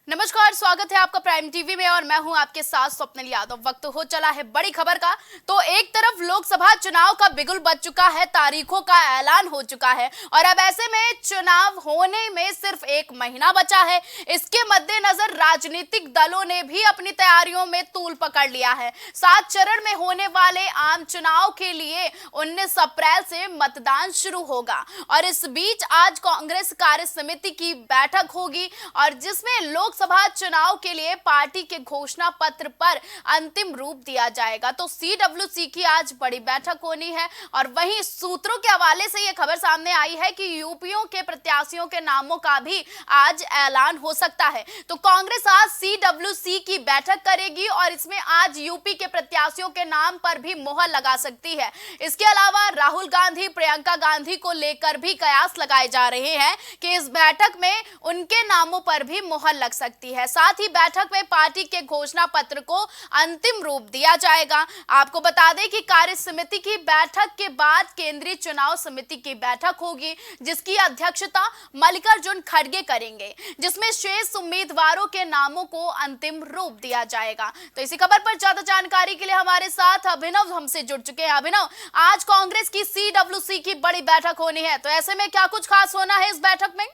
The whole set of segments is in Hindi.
नमस्कार, स्वागत है आपका प्राइम टीवी में और मैं हूं आपके साथ स्वप्निल यादव। वक्त हो चला है बड़ी खबर का। तो एक तरफ लोकसभा चुनाव का बिगुल बज चुका है, तारीखों का ऐलान हो चुका है और अब ऐसे में चुनाव होने में सिर्फ एक महीना बचा है। इसके मद्देनजर राजनीतिक दलों ने भी अपनी तैयारियों में तूल पकड़ लिया है। 7 चरण में होने वाले आम चुनाव के लिए 19 अप्रैल से मतदान शुरू होगा और इस बीच आज कांग्रेस कार्य समिति की बैठक होगी और जिसमें लोकसभा चुनाव के लिए पार्टी के घोषणा पत्र पर अंतिम रूप दिया जाएगा। तो सीडब्ल्यूसी की आज बड़ी बैठक होनी है और वहीं सूत्रों के हवाले से यह खबर सामने आई है कि यूपीओ के प्रत्याशियों के नामों का भी आज ऐलान हो सकता है। तो कांग्रेस आज सीडब्ल्यूसी की बैठक करेगी और इसमें आज यूपी के प्रत्याशियों के नाम पर भी मोहर लगा सकती है। इसके अलावा राहुल गांधी, प्रियंका गांधी को लेकर भी कयास लगाए जा रहे हैं कि इस बैठक में उनके नामों पर भी मोहर लग सकती है। साथ ही बैठक में पार्टी के घोषणा पत्र को अंतिम रूप दिया जाएगा। आपको बता दें कि कार्य समिति की बैठक के बाद केंद्रीय चुनाव समिति की बैठक होगी जिसकी अध्यक्षता मल्लिकार्जुन खड़गे करेंगे, जिसमें शेष उम्मीदवारों के नामों को अंतिम रूप दिया जाएगा। तो इसी खबर पर ज्यादा जानकारी के लिए हमारे साथ अभिनव हमसे जुड़ चुके हैं। अभिनव, आज कांग्रेस की सीडब्ल्यूसी की बड़ी बैठक होनी है, तो ऐसे में क्या कुछ खास होना है इस बैठक में?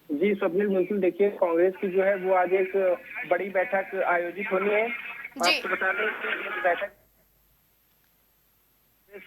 जी स्वप्निल, बिल्कुल देखिए, कांग्रेस की जो है वो आज एक बड़ी बैठक आयोजित होनी है। जी। आपको बता दें कि इस बैठक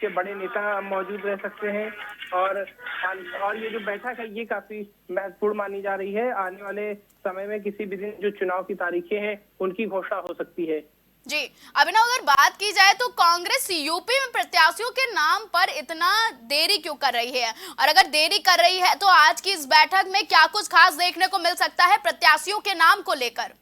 के बड़े नेता मौजूद रह सकते हैं और ये जो बैठक है ये काफी महत्वपूर्ण मानी जा रही है। आने वाले समय में किसी भी दिन जो चुनाव की तारीखें हैं उनकी घोषणा हो सकती है। जी, अभिनव, अगर बात की जाए तो कांग्रेस यूपी में प्रत्याशियों के नाम पर इतना देरी क्यों कर रही है, और अगर देरी कर रही है तो आज की इस बैठक में क्या कुछ खास देखने को मिल सकता है प्रत्याशियों के नाम को लेकर?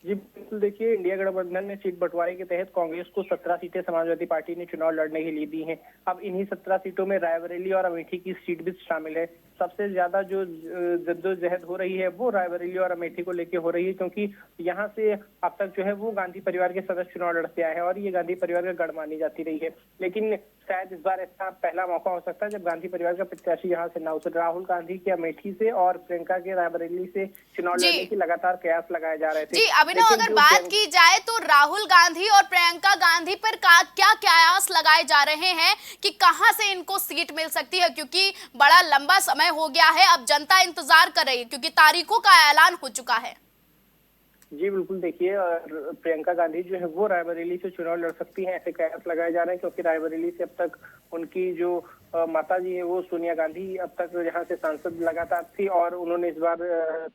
जी बिल्कुल देखिए, इंडिया गठबंधन में सीट बंटवारे के तहत कांग्रेस को 17 सीटें समाजवादी पार्टी ने चुनाव लड़ने के लिए दी हैं। अब इन्हीं 17 सीटों में रायबरेली और अमेठी की सीट भी शामिल है। सबसे ज्यादा जो जद्दोजहद हो रही है वो रायबरेली और अमेठी को लेकर हो रही है, क्योंकि यहाँ से अब तक जो है वो गांधी परिवार के सदस्य चुनाव लड़ते आए हैं और ये गांधी परिवार का गढ़ मानी जाती रही है। लेकिन शायद इस बार ऐसा पहला मौका हो सकता है जब गांधी परिवार का प्रत्याशी यहाँ से ना उतर। राहुल गांधी के अमेठी से और प्रियंका के रायबरेली से चुनाव लड़ने की लगातार प्रयास लगाए जा रहे थे। जी अभिनव, अगर बात की जाए तो राहुल गांधी और प्रियंका गांधी पर क्या कयास लगाए जा रहे हैं कि कहां से इनको सीट मिल सकती है, क्योंकि बड़ा लंबा समय हो गया है, अब जनता इंतजार कर रही है क्योंकि तारीखों का ऐलान हो चुका है। जी बिल्कुल देखिए, प्रियंका गांधी जो है वो रायबरेली से चुनाव लड़ सकती हैं, ऐसे कयास लगाए जा रहे हैं, क्योंकि रायबरेली से अब तक उनकी जो माता जी है वो सोनिया गांधी अब तक यहाँ से सांसद लगातार थी और उन्होंने इस बार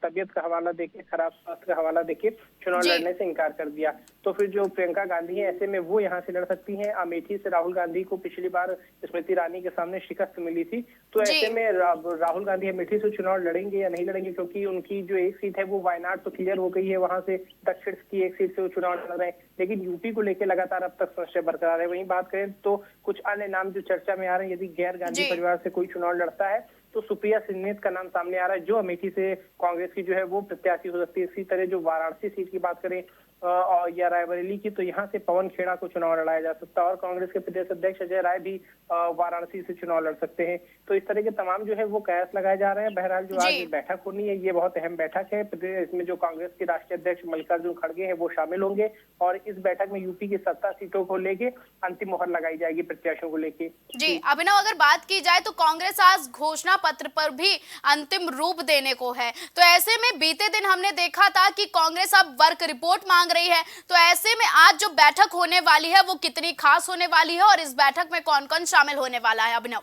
तबियत का हवाला देके, खराब स्वास्थ्य का हवाला देके चुनाव लड़ने से इनकार कर दिया। तो फिर जो प्रियंका गांधी है ऐसे में वो यहाँ से लड़ सकती हैं। अमेठी से राहुल गांधी को पिछली बार स्मृति ईरानी के सामने शिकस्त मिली थी, तो ऐसे में राहुल गांधी अमेठी से चुनाव लड़ेंगे या नहीं लड़ेंगे, क्योंकि उनकी जो एक सीट है वो वायनाड तो क्लियर हो गई है, वहां से दक्षिण की एक सीट से वो चुनाव लड़ रहे हैं, लेकिन यूपी को लेकर लगातार अब तक संशय बरकरार है। वहीं बात करें तो कुछ अन्य नाम जो चर्चा में आ रहे हैं, यदि गैर गांधी परिवार से कोई चुनाव लड़ता है तो सुप्रिया सिन्नेत का नाम सामने आ रहा है, जो अमेठी से कांग्रेस की जो है वो प्रत्याशी हो सकती है। इसी तरह जो वाराणसी सीट की बात करें या रायबरेली की, तो यहाँ से पवन खेड़ा को चुनाव लड़ाया जा सकता है और कांग्रेस के प्रदेश अध्यक्ष अजय राय भी वाराणसी से चुनाव लड़ सकते हैं। तो इस तरह के तमाम जो है वो कयास लगाए जा रहे हैं। बहरहाल जो आज बैठक होनी है ये बहुत अहम बैठक है। इसमें जो कांग्रेस के राष्ट्रीय अध्यक्ष मल्लिकार्जुन खड़गे हैं वो शामिल होंगे और इस बैठक में यूपी की 17 सीटों को लेके अंतिम मोहर लगाई जाएगी प्रत्याशियों को लेके। जी अभिनव, अगर बात की जाए तो कांग्रेस आज घोषणा पत्र पर भी अंतिम रूप देने को है, तो ऐसे में बीते दिन हमने देखा था कि कांग्रेस अब वर्क रिपोर्ट मांग रही है, तो ऐसे में आज जो बैठक होने वाली है वो कितनी खास होने वाली है और इस बैठक में कौन कौन शामिल होने वाला है? अभिनव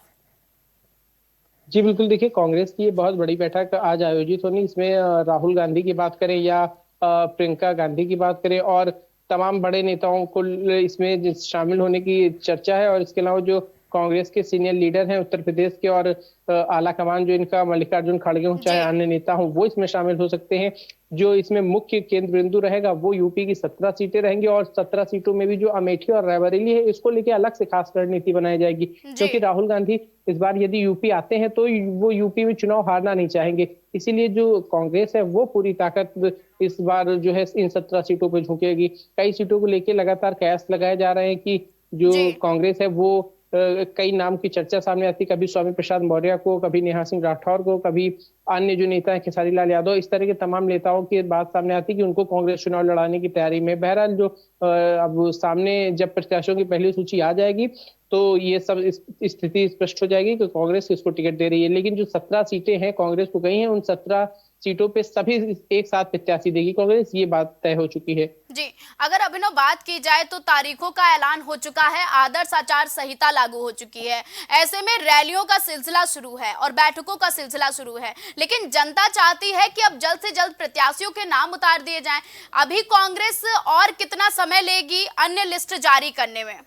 जी बिल्कुल देखिए, कांग्रेस की ये बहुत बड़ी बैठक आज आयोजित होनी, इसमें राहुल गांधी की बात करें या प्रियंका गांधी की बात करें और तमाम बड़े नेताओं को इसमें शामिल होने की चर्चा है। और इसके अलावा जो कांग्रेस के सीनियर लीडर हैं उत्तर प्रदेश के और आला कमान जो इनका मल्लिकार्जुन खड़गे हो चाहे अन्य नेता हो वो इसमें शामिल हो सकते हैं। जो इसमें मुख्य केंद्र बिंदु रहेगा वो यूपी की 17 सीटें रहेंगी और 17 सीटों में भी जो अमेठी और रायबरेली है इसको लेकर अलग से खास रणनीति बनाई जाएगी, क्योंकि राहुल गांधी इस बार यदि यूपी आते हैं तो वो यूपी में चुनाव हारना नहीं चाहेंगे। इसीलिए जो कांग्रेस है वो पूरी ताकत इस बार जो है इन 17 सीटों पर झोंकेगी। कई सीटों को लेकर लगातार कयास लगाए जा रहे हैं कि जो कांग्रेस है वो कई नाम की चर्चा सामने आती, कभी स्वामी प्रसाद मौर्य को, कभी नेहा सिंह राठौर को, कभी अन्य जो नेता है खेसारी लाल यादव, इस तरह के तमाम नेताओं की बात सामने आती कि उनको कांग्रेस चुनाव लड़ाने की तैयारी में। बहरहाल जो अब सामने जब प्रत्याशियों की पहली सूची आ जाएगी तो ये सब स्थिति स्पष्ट हो जाएगी कि कांग्रेस किसको टिकट दे रही है। लेकिन जो 17 सीटें हैं कांग्रेस को गई हैं, उन 17 सीटों पे सभी एक साथ प्रत्याशी देगी कांग्रेस, ये बात तय हो चुकी है। जी, अगर अभिनव बात की जाए तो तारीखों का ऐलान हो चुका है, आदर्श आचार संहिता लागू हो चुकी है, ऐसे में रैलियों का सिलसिला शुरू है और बैठकों का सिलसिला शुरू है, लेकिन जनता चाहती है कि अब जल्द से जल्द प्रत्याशियों के नाम उतार दिए जाएं। अभी कांग्रेस और कितना समय लेगी अन्य लिस्ट जारी करने में?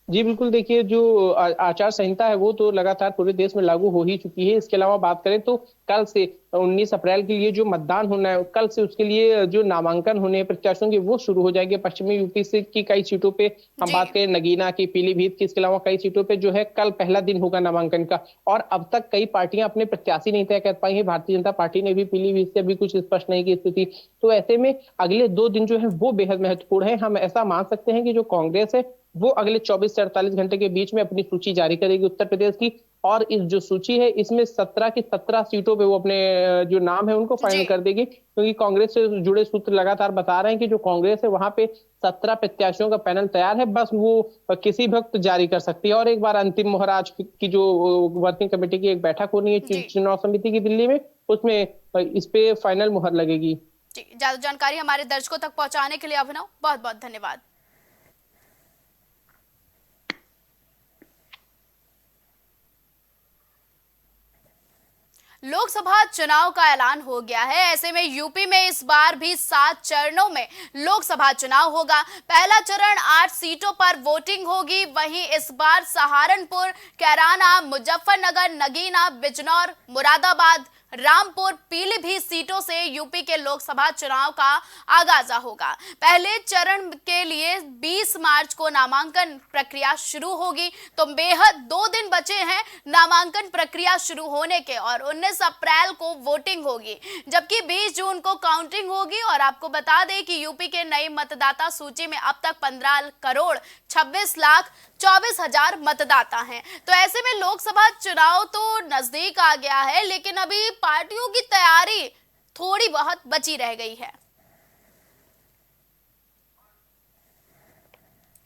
जी बिल्कुल, देखिए जो आचार संहिता है वो तो लगातार पूरे देश में लागू हो ही चुकी है। इसके अलावा बात करें तो कल से 19 अप्रैल के लिए जो मतदान होना है, कल से उसके लिए जो नामांकन होने हैं प्रत्याशियों के वो शुरू हो जाएंगे। पश्चिमी यूपी से की कई सीटों पे हम बात करें, नगीना की, पीलीभीत की, इसके अलावा कई सीटों पे जो है कल पहला दिन होगा नामांकन का। और अब तक कई पार्टियां अपने प्रत्याशी नहीं तय कर पाई है। भारतीय जनता पार्टी ने भी पीलीभीत से अभी कुछ स्पष्ट नहीं की स्थिति। तो ऐसे में अगले 2 दिन जो है वो बेहद महत्वपूर्ण है। हम ऐसा मान सकते हैं कि जो कांग्रेस है वो अगले 24 से 48 घंटे के बीच में अपनी सूची जारी करेगी उत्तर प्रदेश की। और इस जो सूची है इसमें 17 की 17 सीटों पे वो अपने जो नाम है उनको फाइनल कर देगी, क्योंकि कांग्रेस से जुड़े सूत्र लगातार बता रहे हैं कि जो कांग्रेस है वहां पे 17 प्रत्याशियों का पैनल तैयार है, बस वो किसी वक्त जारी कर सकती है। और एक बार अंतिम मोहर आज की जो वर्किंग कमेटी की एक बैठक होनी है चुनाव समिति की दिल्ली में, उसमें इस पे फाइनल मुहर लगेगी। जी, ज्यादा जानकारी हमारे दर्शकों तक पहुंचाने के लिए अभिनव बहुत बहुत धन्यवाद। लोकसभा चुनाव का ऐलान हो गया है, ऐसे में यूपी में इस बार भी 7 चरणों में लोकसभा चुनाव होगा। पहला चरण 8 सीटों पर वोटिंग होगी, वहीं इस बार सहारनपुर, कैराना, मुजफ्फरनगर, नगीना, बिजनौर, मुरादाबाद, रामपुर, पीलीभीत सीटों से यूपी के लोकसभा चुनाव का आगाज होगा। पहले चरण के लिए 20 मार्च को नामांकन प्रक्रिया शुरू होगी, तो बेहद 2 दिन बचे हैं नामांकन प्रक्रिया शुरू होने के, और 19 अप्रैल को वोटिंग होगी, जबकि 20 जून को काउंटिंग होगी। और आपको बता दें कि यूपी के नई मतदाता सूची में अब तक 15 करोड़ 26 लाख 24,000 मतदाता हैं। तो ऐसे में लोकसभा चुनाव तो नजदीक आ गया है, लेकिन अभी पार्टियों की तैयारी थोड़ी बहुत बची रह गई है।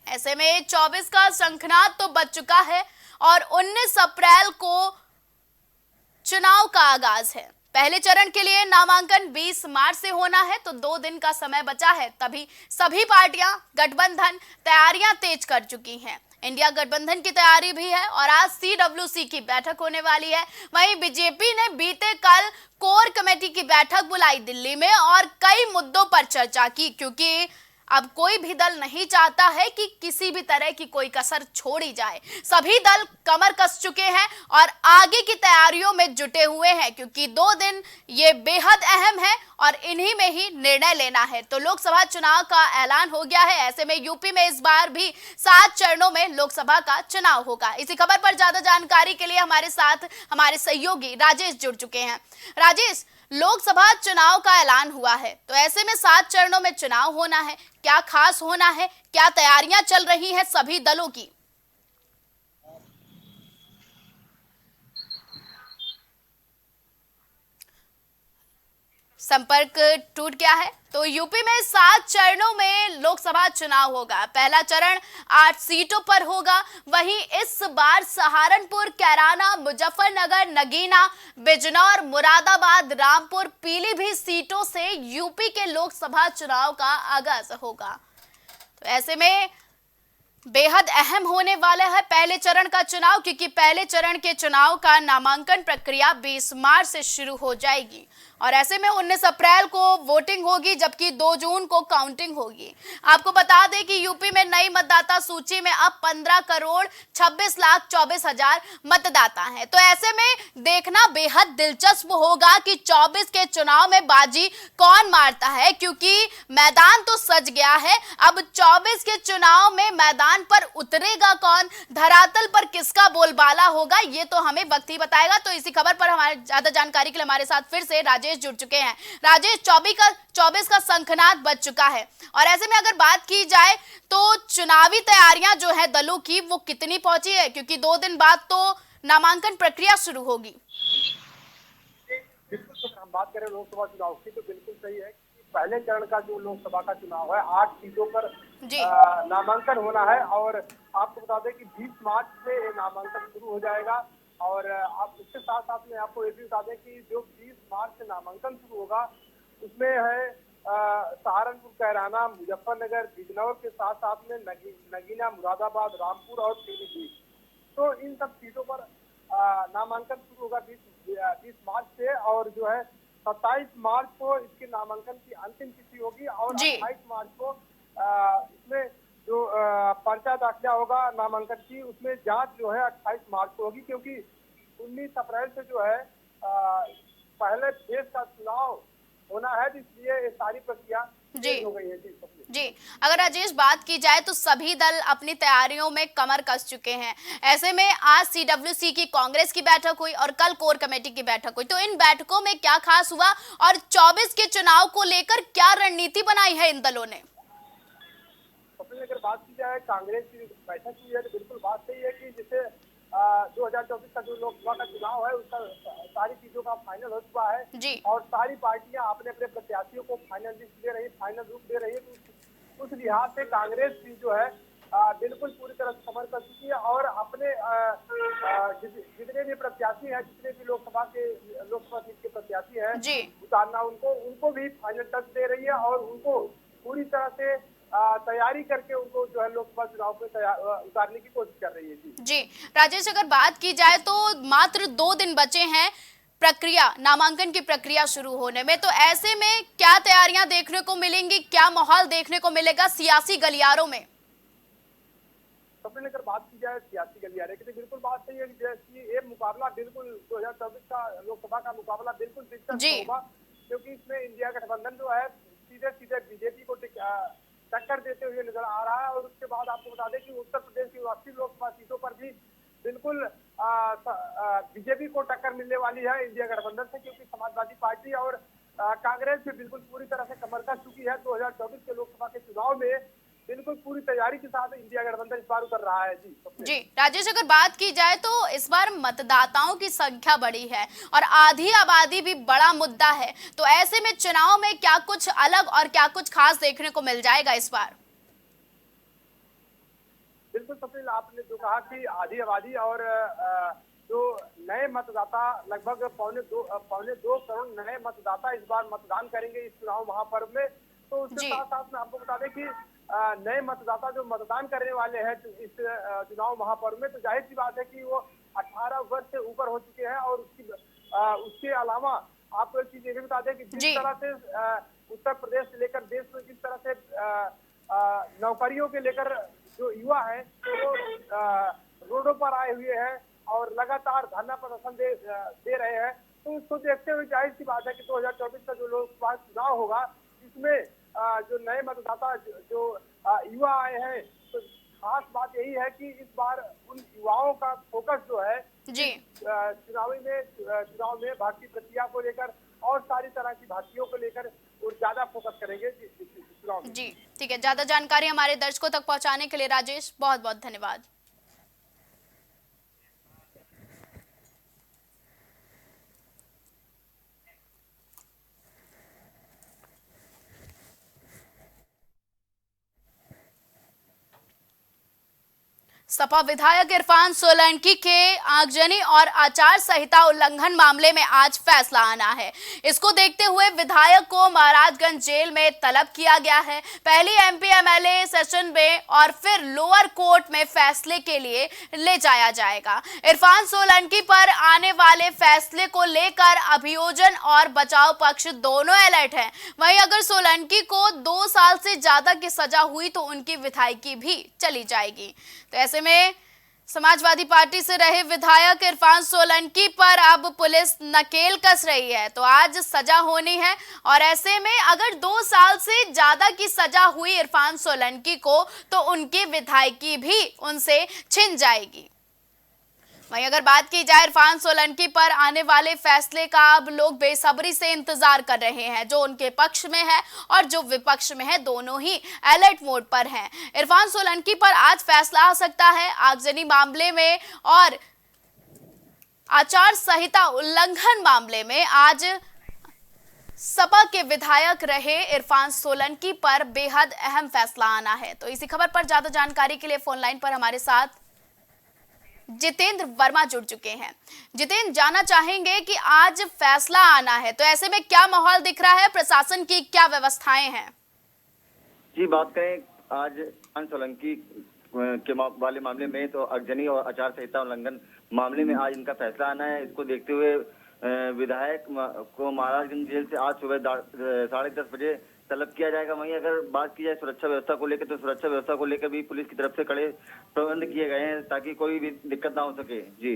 ऐसे में 24 का शंखनाद तो बज चुका है और 19 अप्रैल को चुनाव का आगाज है। पहले चरण के लिए नामांकन 20 मार्च से होना है, तो 2 दिन का समय बचा है। तभी सभी पार्टियां गठबंधन तैयारियां तेज कर चुकी हैं। इंडिया गठबंधन की तैयारी भी है और आज CWC की बैठक होने वाली है। वहीं बीजेपी ने बीते कल कोर कमेटी की बैठक बुलाई दिल्ली में और कई मुद्दों पर चर्चा की, क्योंकि अब कोई भी दल नहीं चाहता है कि किसी भी तरह की कोई कसर छोड़ी जाए। सभी दल कमर कस चुके हैं और आगे की तैयारियों में जुटे हुए हैं, क्योंकि 2 दिन ये बेहद अहम है और इन्हीं में ही निर्णय लेना है। तो लोकसभा चुनाव का ऐलान हो गया है, ऐसे में यूपी में इस बार भी 7 चरणों में लोकसभा का चुनाव होगा। इसी खबर पर ज्यादा जानकारी के लिए हमारे साथ हमारे सहयोगी राजेश जुड़ चुके हैं। राजेश, लोकसभा चुनाव का ऐलान हुआ है, तो ऐसे में 7 चरणों में चुनाव होना है, क्या खास होना है, क्या तैयारियां चल रही हैं सभी दलों की? संपर्क टूट गया है। तो यूपी में 7 चरणों में लोकसभा चुनाव होगा। पहला चरण 8 सीटों पर होगा, वहीं इस बार सहारनपुर, कैराना, मुजफ्फरनगर, नगीना, बिजनौर, मुरादाबाद, रामपुर, पीलीभीत सीटों से यूपी के लोकसभा चुनाव का आगाज होगा। तो ऐसे में बेहद अहम होने वाला है पहले चरण का चुनाव, क्योंकि पहले चरण के चुनाव का नामांकन प्रक्रिया 20 मार्च से शुरू हो जाएगी और ऐसे में 19 अप्रैल को वोटिंग होगी, जबकि 2 जून को काउंटिंग होगी। आपको बता दें कि यूपी में नई मतदाता सूची में अब 15 करोड़ 26 लाख 24,000 मतदाता हैं। तो ऐसे में देखना बेहद दिलचस्प होगा कि 24 के चुनाव में बाजी कौन मारता है, क्योंकि मैदान तो सज गया है। अब 24 के चुनाव में मैदान मैदान पर उतरेगा कौन, धरातल पर किसका बोलबाला होगा, ये तो हमें वक्त ही बताएगा। तो इसी खबर पर हमारे ज्यादा जानकारी के लिए हमारे साथ फिर से राजेश जुड़ चुके हैं। राजेश, 24 का शंखनाद बज चुका है और ऐसे में अगर बात की जाए तो चुनावी तैयारियां जो है दलों की वो कितनी पहुंची है, क्योंकि 2 दिन बाद तो नामांकन प्रक्रिया शुरू होगी। बिल्कुल, तो हम बात करें लोकसभा चुनाव की तो बिल्कुल सही है कि पहले चरण का जो लोकसभा का चुनाव है 8 सीटों पर नामांकन होना है और आपको बता दें कि 20 मार्च से नामांकन शुरू हो जाएगा। और आप इसके साथ साथ में आपको ये भी बता दें कि जो 20 मार्च से नामांकन शुरू होगा उसमें है सहारनपुर, कैराना, मुजफ्फरनगर, बिजनौर के साथ साथ में नगीना, मुरादाबाद, रामपुर और पीलीभीत। तो इन सब सीटों पर नामांकन शुरू होगा 20 मार्च से और जो है 27 मार्च को इसके नामांकन की अंतिम तिथि होगी और 28 मार्च को इसमें जो पर्चा दाखिला होगा नामांकन की उसमें जांच जो है 28 मार्च को होगी, क्योंकि 19 अप्रैल से जो है पहले फेज का चुनाव होना है, इसलिए ये सारी प्रक्रिया हो गई है। जी, अगर राजेश बात की जाए तो सभी दल अपनी तैयारियों में कमर कस चुके हैं। ऐसे में आज CWC की कांग्रेस की बैठक हुई और कल कोर कमेटी की बैठक हुई, तो इन बैठकों में क्या खास हुआ और 24 के चुनाव को लेकर क्या रणनीति बनाई है इन दलों ने? अगर बात की जाए कांग्रेस की बैठक हुई है तो बिल्कुल बात सही है कि जैसे 2024 का जो लोकसभा का चुनाव है उसका सारी चीजों का फाइनल हो चुका है जी। और सारी पार्टियां अपने अपने प्रत्याशियों को फाइनल लिस्ट दे रही है, फाइनल रूप दे रही है। तो उस लिहाज से कांग्रेस भी जो है बिल्कुल पूरी तरह से समर कर चुकी है और अपने जितने भी प्रत्याशी हैं, जितने भी लोकसभा सीट के प्रत्याशी हैं उतारना उनको भी फाइनल टच दे रही है और उनको पूरी तरह से तैयारी करके उनको जो है लोकसभा चुनाव में उतारने की कोशिश कर रही है। जी राजेश, अगर बात की जाए तो मात्र 2 दिन बचे हैं नामांकन की प्रक्रिया शुरू होने में, तो ऐसे में क्या तैयारियां देखने को मिलेंगी, क्या माहौल देखने को मिलेगा सियासी गलियारों में? सबसे अगर बात की जाए सियासी गलियारे की तो बिल्कुल बात सही है कि ये मुकाबला बिल्कुल 2024 का लोकसभा का मुकाबला बिल्कुल दिलचस्प होगा, क्योंकि इसमें इंडिया गठबंधन जो है सीधे बीजेपी को टक्कर देते हुए नजर आ रहा है। और उसके बाद आपको बता दें कि उत्तर प्रदेश की 80 लोकसभा सीटों पर भी बिल्कुल बीजेपी को टक्कर मिलने वाली है इंडिया गठबंधन से, क्योंकि समाजवादी पार्टी और कांग्रेस भी बिल्कुल पूरी तरह से कमर कस चुकी है। 2024 के लोकसभा के चुनाव में बिल्कुल पूरी तैयारी के साथ इंडिया गठबंधन इस बार उतर रहा है। जी राजेश, अगर बात की जाए तो इस बार मतदाताओं की संख्या बड़ी है और आधी आबादी भी बड़ा मुद्दा है, तो ऐसे में चुनाव में क्या कुछ अलग और क्या कुछ खास देखने को मिल जाएगा इस बार? बिल्कुल स्वप्निल, आपने जो कहा कि आधी आबादी और जो नए मतदाता लगभग पौने दो करोड़ नए मतदाता इस बार मतदान करेंगे इस चुनाव महापर्व में। तो उसके साथ साथ में आपको बता दें कि नए मतदाता जो मतदान करने वाले हैं इस चुनाव महापर्व में, तो जाहिर सी बात है कि वो 18 वर्ष से ऊपर हो चुके हैं। और उसके अलावा आपको एक चीज ये भी बता दें कि जिस तरह से उत्तर प्रदेश से लेकर देश में जिस तरह से नौकरियों के लेकर जो युवा है वो रोडों पर आए हुए हैं और लगातार धरना प्रदर्शन दे रहे हैं, तो उसको देखते हुए जाहिर सी बात है कि 2024 का जो लोकसभा चुनाव होगा इसमें जो नए मतदाता जो युवा आए हैं, तो खास बात यही है कि इस बार उन युवाओं का फोकस जो है चुनाव में भर्ती प्रक्रिया को लेकर और सारी तरह की भर्तियों को लेकर और ज्यादा फोकस करेंगे चुनाव में। जी ठीक है, ज्यादा जानकारी हमारे दर्शकों तक पहुंचाने के लिए राजेश बहुत बहुत धन्यवाद। सपा विधायक इरफान सोलंकी के आगजनी और आचार संहिता उल्लंघन मामले में आज फैसला आना है। इसको देखते हुए विधायक को महाराजगंज जेल में तलब किया गया है। पहली MP MLA सेशन में और फिर लोअर कोर्ट में फैसले के लिए ले जाया जाएगा। इरफान सोलंकी पर आने वाले फैसले को लेकर अभियोजन और बचाव पक्ष दोनों अलर्ट हैं। वहीं अगर सोलंकी को 2 साल से ज्यादा की सजा हुई तो उनकी विधायकी भी चली जाएगी। तो ऐसे में समाजवादी पार्टी से रहे विधायक इरफान सोलंकी पर अब पुलिस नकेल कस रही है। तो आज सजा होनी है और ऐसे में अगर 2 साल से ज्यादा की सजा हुई इरफान सोलंकी को तो उनकी विधायकी भी उनसे छिन जाएगी। वहीं अगर बात की जाए इरफान सोलंकी पर आने वाले फैसले का अब लोग बेसब्री से इंतजार कर रहे हैं। जो उनके पक्ष में है और जो विपक्ष में है, दोनों ही अलर्ट मोड पर हैं। इरफान सोलंकी पर आज फैसला आ सकता है आगजनी मामले में और आचार संहिता उल्लंघन मामले में। आज सपा के विधायक रहे इरफान सोलंकी पर बेहद अहम फैसला आना है। तो इसी खबर पर ज्यादा जानकारी के लिए फोन लाइन पर हमारे साथ जितेंद्र वर्मा जुड़ चुके हैं। जितेंद्र, जानना चाहेंगे कि आज फैसला आना है, तो ऐसे में क्या माहौल दिख रहा है, प्रशासन की क्या व्यवस्थाएं हैं? जी, बात करें आज इरफान सोलंकी के वाले मामले में, तो आगजनी और आचार संहिता उल्लंघन मामले में आज इनका फैसला आना है। इसको देखते हुए विधायक को महाराजगंज जेल से आज सुबह 10:30 बजे तलब किया जाएगा। वहीं अगर बात की जाए सुरक्षा व्यवस्था को लेकर, तो सुरक्षा व्यवस्था को लेकर भी पुलिस की तरफ से कड़े प्रबंध किए गए हैं ताकि कोई भी दिक्कत ना हो सके। जी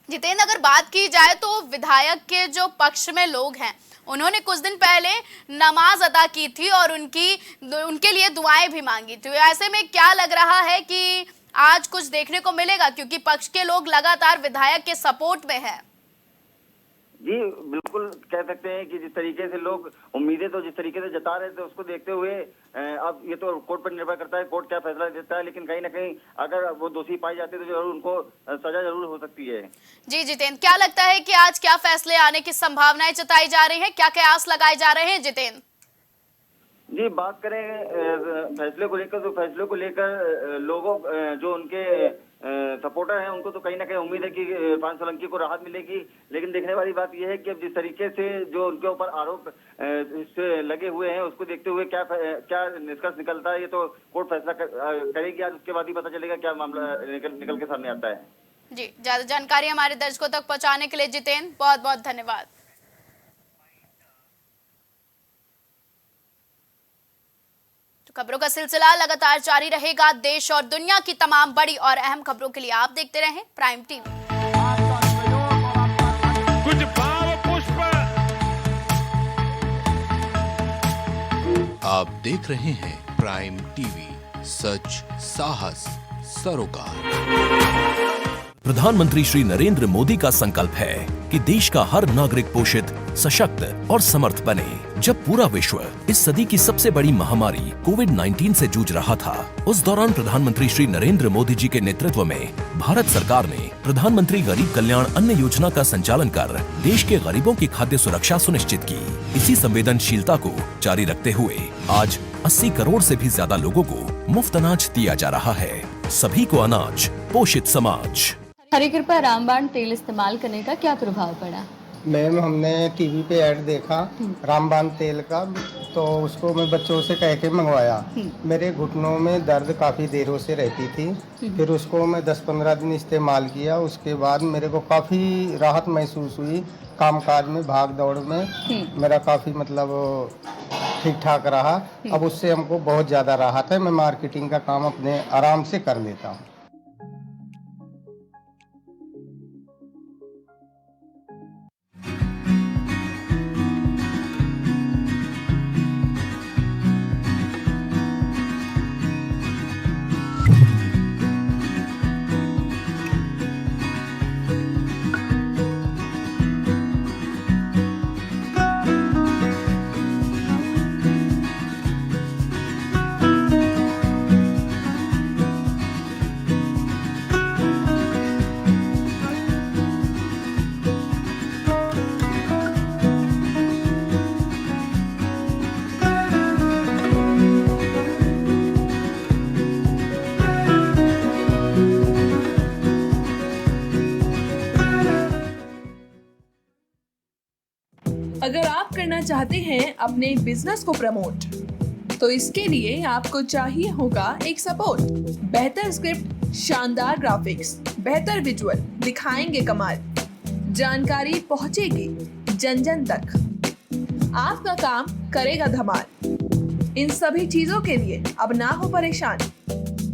जितेंद्र, अगर बात की जाए तो विधायक के जो पक्ष में लोग हैं, उन्होंने कुछ दिन पहले नमाज अदा की थी और उनके लिए दुआएं भी मांगी थी। ऐसे में क्या लग रहा है कि आज कुछ देखने को मिलेगा, क्योंकि पक्ष के लोग लगातार विधायक के सपोर्ट में है? जी बिल्कुल, कह सकते हैं कि जिस तरीके से लोग उम्मीदें तो जिस तरीके से जता रहे थे, उसको देखते हुए अब ये तो कोर्ट पर निर्भर करता है, कोर्ट क्या फैसला देता है। लेकिन कहीं ना कहीं अगर वो दोषी पाए जाते तो जरूर उनको सजा जरूर हो सकती है। जी जितेंद्र, क्या लगता है कि आज क्या फैसले आने की संभावनाएं जताई जा रही है, क्या कयास लगाए जा रहे हैं? जितेंद्र जी, बात करें फैसले को लेकर, तो फैसले को लेकर लोगों जो उनके सपोर्टर हैं, उनको तो कहीं ना कहीं उम्मीद है कि इरफान सोलंकी को राहत मिलेगी। लेकिन देखने वाली बात यह है कि अब जिस तरीके से जो उनके ऊपर आरोप इससे लगे हुए हैं, उसको देखते हुए क्या निष्कर्ष निकलता है, ये तो कोर्ट फैसला करेगी। आज उसके बाद ही पता चलेगा क्या मामला निकल के सामने आता है। जी, ज्यादा जानकारी हमारे दर्शकों तक पहुंचाने के लिए जितेंद्र बहुत बहुत धन्यवाद। खबरों का सिलसिला लगातार जारी रहेगा। देश और दुनिया की तमाम बड़ी और अहम खबरों के लिए आप देखते रहें प्राइम टीवी। कुछ भाव पुष्प। आप देख रहे हैं प्राइम टीवी, सच साहस सरोकार। प्रधानमंत्री श्री नरेंद्र मोदी का संकल्प है कि देश का हर नागरिक पोषित, सशक्त और समर्थ बने। जब पूरा विश्व इस सदी की सबसे बड़ी महामारी कोविड-19 से जूझ रहा था, उस दौरान प्रधानमंत्री श्री नरेंद्र मोदी जी के नेतृत्व में भारत सरकार ने प्रधानमंत्री गरीब कल्याण अन्न योजना का संचालन कर देश के गरीबों की खाद्य सुरक्षा सुनिश्चित की। इसी संवेदनशीलता को जारी रखते हुए आज 80 करोड़ से भी ज्यादा लोगों को मुफ्त अनाज दिया जा रहा है। सभी को अनाज, पोषित समाज। हरी कृपा रामबाण तेल इस्तेमाल करने का क्या प्रभाव पड़ा? मैम, हमने टीवी पे ऐड देखा रामबाण तेल का, तो उसको मैं बच्चों से कह के मंगवाया। मेरे घुटनों में दर्द काफ़ी देरों से रहती थी। फिर उसको मैं 10-15 दिन इस्तेमाल किया। उसके बाद मेरे को काफ़ी राहत महसूस हुई। कामकाज में, भाग दौड़ में मेरा काफ़ी ठीक ठाक रहा। अब उससे हमको बहुत ज़्यादा राहत है। मैं मार्केटिंग का काम अपने आराम से कर लेता हूँ। अगर आप करना चाहते हैं अपने बिजनेस को प्रमोट, तो इसके लिए आपको चाहिए होगा एक सपोर्ट। बेहतर स्क्रिप्ट, शानदार ग्राफिक्स, बेहतर विजुअल, दिखाएंगे कमाल, जानकारी पहुंचेगी जन जन तक, आपका काम करेगा धमाल। इन सभी चीजों के लिए अब ना हो परेशान।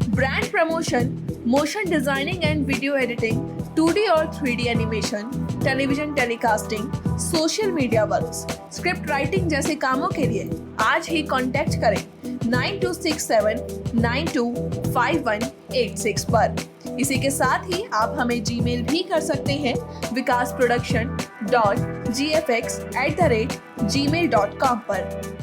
Brand promotion motion designing and video editing, 2D और 3D animation, television telecasting, social media works, script writing जैसे कामों के लिए आज ही कांटेक्ट करें 9267925186 पर। इसी के साथ ही आप हमें जीमेल भी कर सकते हैं vikasproduction.gfx@gmail.com पर।